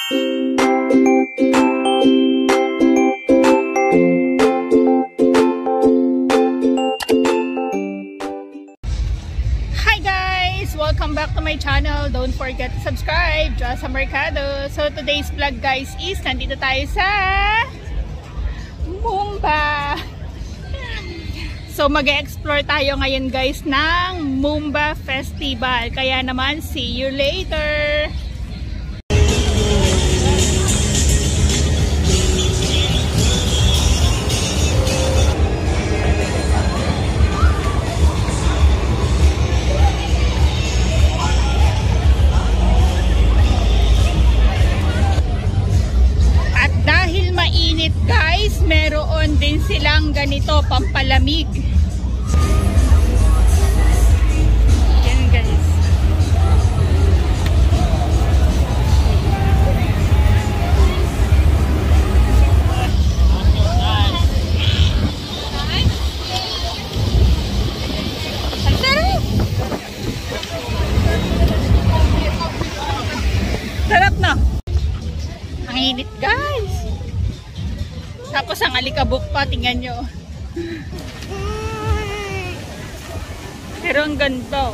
Welcome back to my channel. Don't forget to subscribe. Josa Mercado. So today's vlog guys is nandito tayo sa Mumba. So mag-explore tayo ngayon guys ng Mumba Festival. Kaya naman see you later. Guys, meron din silang ganito, pampalamig. Yan guys. Ang sarap! Sarap na! Ang init guys! Tapos ang alikabok pa, tingnan nyo. Pero ang ganda.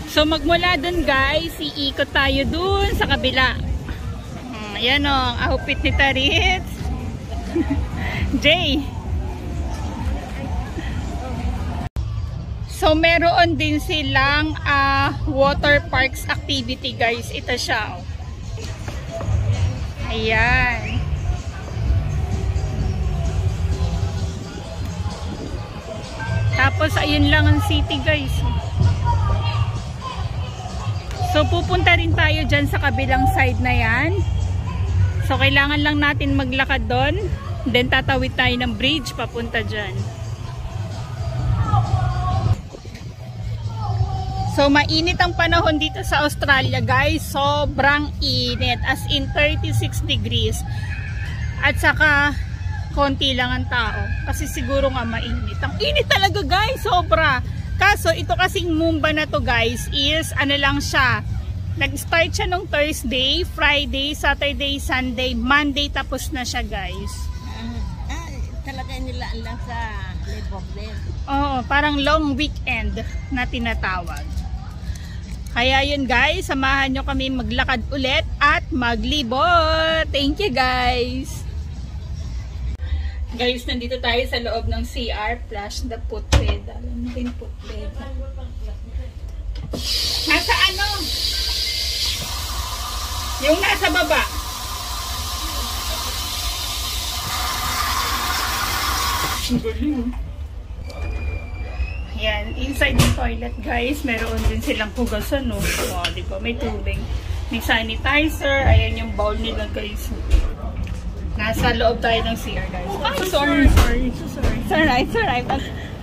So magmula dun guys, iikot tayo dun sa kabila. Ayan o, ang outfit ni Tarit. Jay. So meron din silang water parks activity guys. Ito siya. Ayan. Tapos ayun lang ang city guys. So pupunta rin tayo dyan sa kabilang side na yan. So kailangan lang natin maglakad doon. Then tatawid tayo ng bridge papunta dyan. So mainit ang panahon dito sa Australia guys. Sobrang init. As in 36 degrees. At saka konti lang ang tao kasi siguro nga mainit. Ang init talaga guys, sobra. Kaso ito kasing Mumba na to guys is ano lang siya, nag-start siya nung Thursday, Friday, Saturday, Sunday, Monday tapos na siya guys. Talaga nila lang sa Labor Day. Oo, parang long weekend na tinatawag. Kaya yun guys, samahan nyo kami maglakad ulit at maglibot. Thank you guys. Guys, nandito tayo sa loob ng CR plus the footbed. Alam mo rin footbed. Nasa ano? Yung nasa baba. Galing. Ayan, inside the toilet guys, meron din silang hugasan, no? Oh, di ba? May tubig. May sanitizer. Ayan yung bowl nila guys. Nasa loob tayo ng CR guys. Ay, sorry.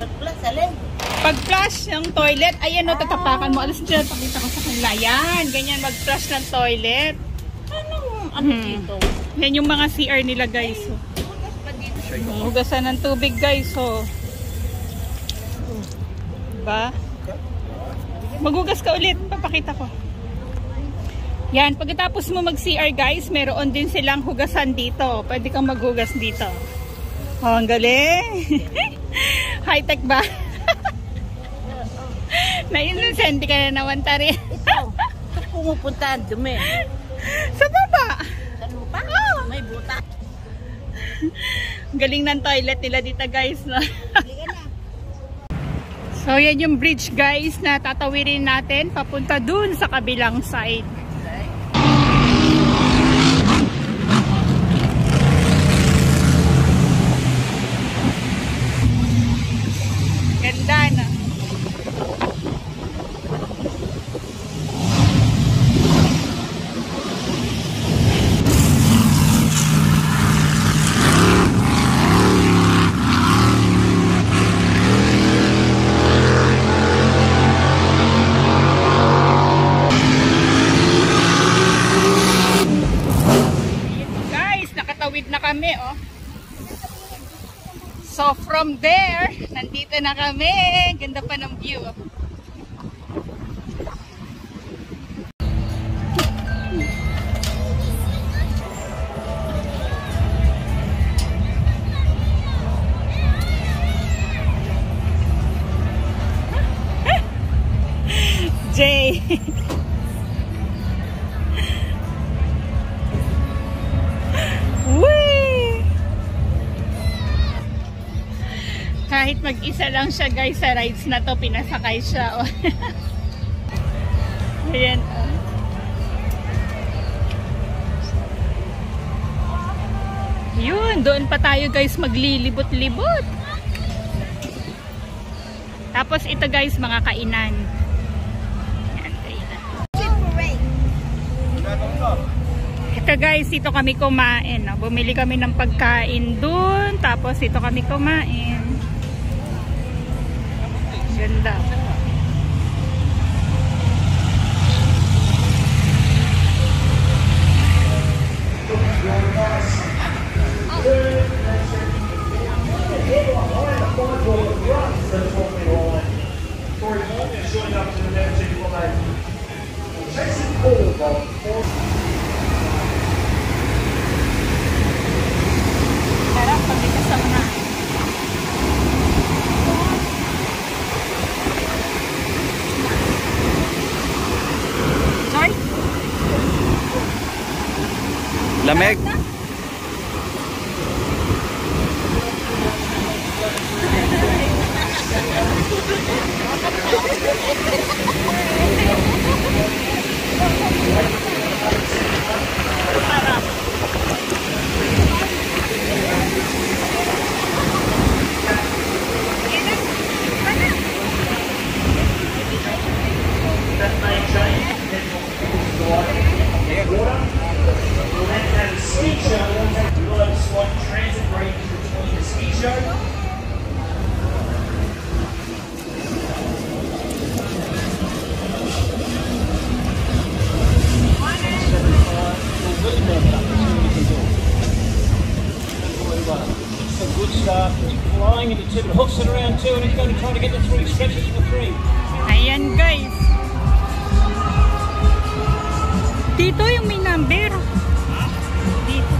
Pag-flush, alin? Pag-flush ng toilet, ayan o, tatapakan mo. Alas dyan, pakita ko sa kanila. Yan, ganyan mag-flush ng toilet. Ano dito? Yan yung mga CR nila guys. Hugasan ng tubig guys. Diba? Maghugas ka ulit, papakita ko. Yan, pagkatapos mo mag-CR guys, meron din silang hugasan dito. Pwede kang maghugas dito. Oh, ang galing. High-tech ba? Na-innocent ka na naman tari. Ito, pumupunta dumi. Sa baba. Sa lupa? Oh. May buta. Galing ng toilet nila dito guys. No? So yan yung bridge guys na tatawirin natin papunta dun sa kabilang side. Ganda na. Guys, nakatawid na kami, oh. So from there, nandito na kami. Ganda pa ng view. kahit mag-isa lang siya guys sa rides na to, pinasakay siya. Oh. Ayan. Oh. Yun, doon pa tayo guys maglilibot-libot. Tapos ito guys, mga kainan. Yan, kainan. Ito guys, dito kami kumain. No? Bumili kami ng pagkain doon. Tapos dito kami kumain. Ganda. Sarap pag may kasama na. Sorry? Lamig. Good start, flying into two, but hooks it around two, and he's going to try to get the three, stretches for three. Ayan guys. Dito yung may number. Dito.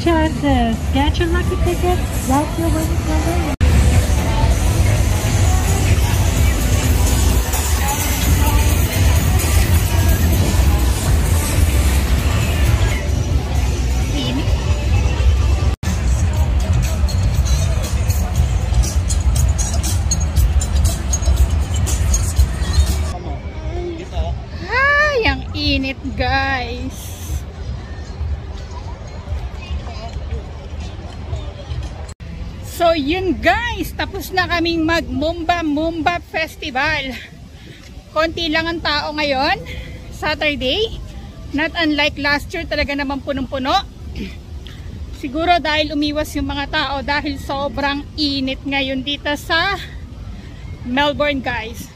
chances. Get your lucky ticket. That's your winning number. Ay, ang init guys. So yun guys, tapos na kaming mag Mumba Festival. Konti lang ang tao ngayon, Saturday. Not unlike last year, talaga naman punong-puno. Siguro dahil umiwas yung mga tao dahil sobrang init ngayon dito sa Melbourne guys.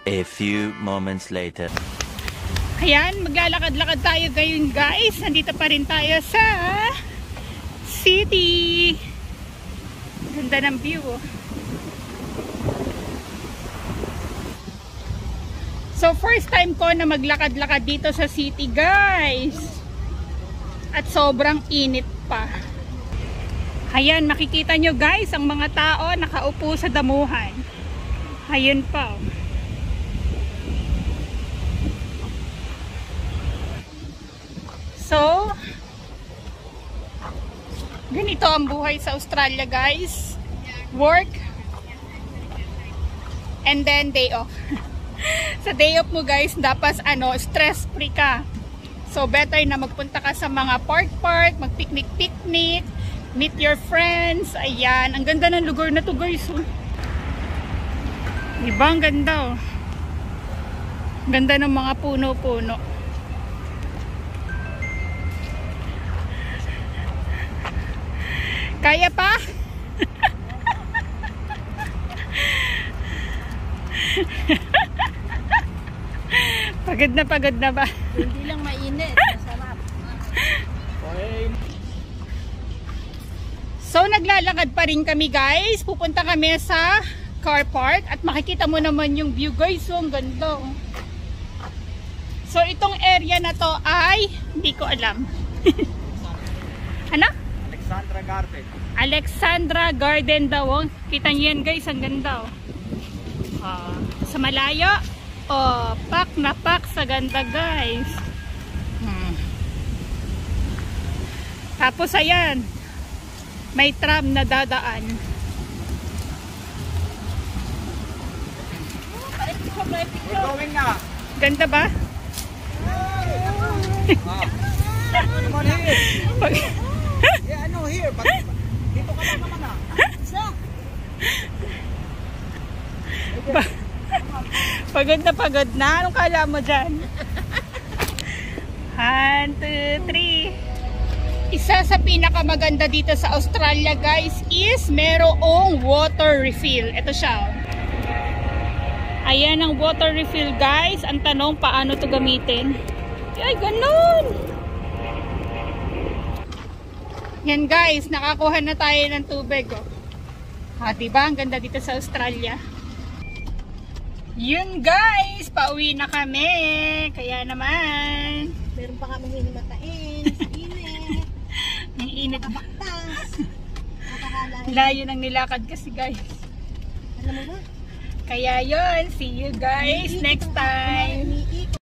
A few moments later. Ayan, maglalakad-lakad tayo ngayon guys. Nandito pa rin tayo sa city. Ganda ng view. So first time ko na maglakad-lakad dito sa city guys. At sobrang init pa. Ayan, makikita nyo guys ang mga tao nakaupo sa damuhan. Ayun pa. So, ganito ang buhay sa Australia guys. Work and then day off. Sa day off mo guys, dapat stress free ka. So better na magpunta ka sa mga park, mag-picnic, meet your friends. Ayan, ang ganda ng lugar na to guys. Diba ang ganda oh. Ganda ng mga puno-puno. Kaya pa? Pagod na ba? Hindi lang mainit. Masarap. So naglalakad pa rin kami guys. Pupunta kami sa car park at makikita mo naman yung view guys. So ang ganda. So itong area na to ay hindi ko alam. Ano? Alexandra Garden. Alexandra Garden daw. Oh. Kita niyo yan guys, ang ganda. Oh. Sa malayo. Oh, pak na pak sa ganda guys. Tapos ayan, may tram na dadaan. We're going na. Ganda ba? Come on here. Yeah, I know here, but dito ka lang naman Pagod na. Anong kala mo dyan? 1, 2, 3. Isa sa pinakamaganda dito sa Australia guys is merong water refill. Ito siya. Ayan ang water refill guys. Ang tanong, paano to gamitin? Ay, ganun! Yan guys, nakakuha na tayo ng tubig. Oh. Diba? Ang ganda dito sa Australia. Yun guys, pauwi na kami. Kaya naman. Meron pa kami hinimatain. Init. Ang init. Baktas. Layo ng nilakad kasi guys. Alam mo ba? Kaya yun, see you guys next time. Umiikot.